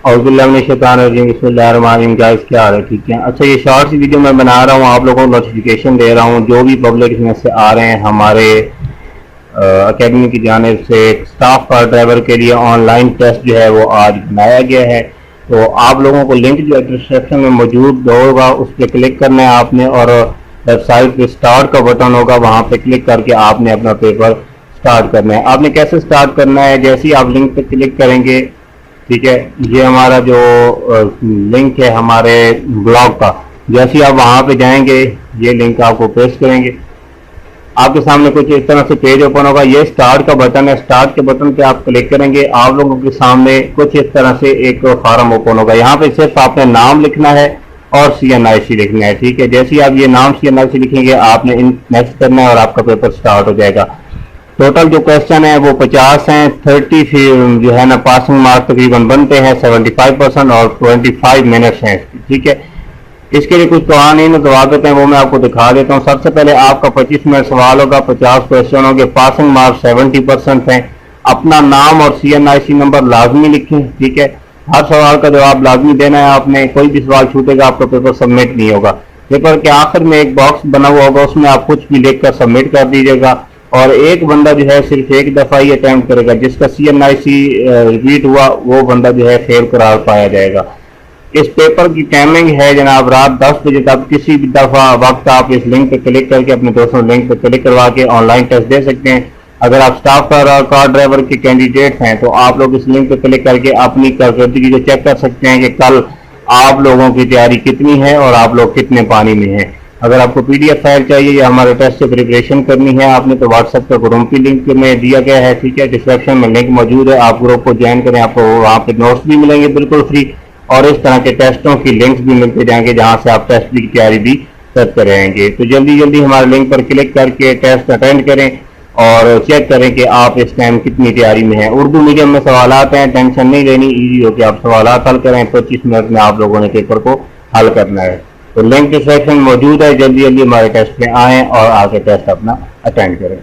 और गाइस क्या हाल है, ठीक है। अच्छा, ये शॉर्ट्स वीडियो मैं बना रहा हूँ, आप लोगों को नोटिफिकेशन दे रहा हूँ। जो भी पब्लिक में से आ रहे हैं हमारे अकेडमी की जानिब से स्टाफ कार ड्राइवर के लिए ऑनलाइन टेस्ट जो है वो आज बनाया गया है। तो आप लोगों को लिंक जो डिस्क्रिप्शन में मौजूद होगा उस पर क्लिक करना है आपने, और वेबसाइट पे स्टार्ट का बटन होगा, वहाँ पे क्लिक करके आपने अपना पेपर स्टार्ट करना है। आपने कैसे स्टार्ट करना है, जैसे ही आप लिंक पे क्लिक करेंगे, ठीक है, ये हमारा जो लिंक है हमारे ब्लॉग का, जैसे ही आप वहाँ पे जाएंगे ये लिंक आपको पेस्ट करेंगे, आपके सामने कुछ इस तरह से पेज ओपन होगा। ये स्टार्ट का बटन है, स्टार्ट के बटन पे आप क्लिक करेंगे, आप लोगों के सामने कुछ इस तरह से एक फॉर्म ओपन होगा। यहाँ पे सिर्फ आपने नाम लिखना है और CNIC लिखना है, ठीक है। जैसे ही आप ये नाम CNIC लिखेंगे आपने नेक्स्ट करना है और आपका पेपर स्टार्ट हो जाएगा। टोटल जो क्वेश्चन है वो 50 हैं, 30 फिर जो है ना पासिंग मार्क तकरीबन बनते हैं 75% और 25 मिनट्स हैं, ठीक है। इसके लिए कुछ कवानीन जवाब देते हैं, वो मैं आपको दिखा देता हूँ। सबसे पहले आपका 25 मिनट सवाल होगा, 50 क्वेश्चन होंगे, पासिंग मार्क 70% हैं। अपना नाम और CNIC नंबर लाजमी लिखें, ठीक है। हर सवाल का जवाब लाजमी देना है आपने, कोई भी सवाल छूटेगा आपका पेपर सबमिट नहीं होगा। पेपर के आखिर में एक बॉक्स बना हुआ होगा, उसमें आप कुछ भी लिख कर सबमिट कर दीजिएगा, और एक बंदा जो है सिर्फ एक दफ़ा ही अटैम्प्ट करेगा। जिसका CNIC रिपीट हुआ वो बंदा जो है फेल करार पाया जाएगा। इस पेपर की टाइमिंग है जनाब रात 10 बजे तक। किसी भी दफ़ा वक्त आप इस लिंक पे क्लिक करके अपने दोस्तों लिंक पे क्लिक करवा के ऑनलाइन टेस्ट दे सकते हैं। अगर आप स्टाफ कार ड्राइवर के कैंडिडेट हैं तो आप लोग इस लिंक पे क्लिक करके अपनी कारकर्दगी को चेक कर सकते हैं कि कल आप लोगों की तैयारी कितनी है और आप लोग कितने पानी में हैं। अगर आपको PDF फाइल चाहिए या हमारे टेस्ट से प्रिपरेशन करनी है आपने, तो व्हाट्सएप का ग्रुप की लिंक में दिया गया है, ठीक है। डिस्क्रिप्शन में लिंक मौजूद है, आप ग्रुप को ज्वाइन करें, आपको वहाँ पे नोट्स भी मिलेंगे बिल्कुल फ्री, और इस तरह के टेस्टों की लिंक्स भी मिलते जाएंगे जहाँ से आप टेस्ट की तैयारी भी करते रहेंगे। तो जल्दी जल्दी हमारे लिंक पर क्लिक करके टेस्ट अटेंड करें और चेक करें कि आप इस टाइम कितनी तैयारी में हैं। उर्दू मीडियम में सवालात हैं, टेंशन नहीं लेनी, ईजी हो कि आप सवालात हल करें। 25 मिनट में आप लोगों ने पेपर को हल करना है। तो लिंक डिस्क्रिप्शन मौजूद है, जल्दी जल्दी हमारे टेस्ट में आएँ और आके टेस्ट अपना अटेंड करें।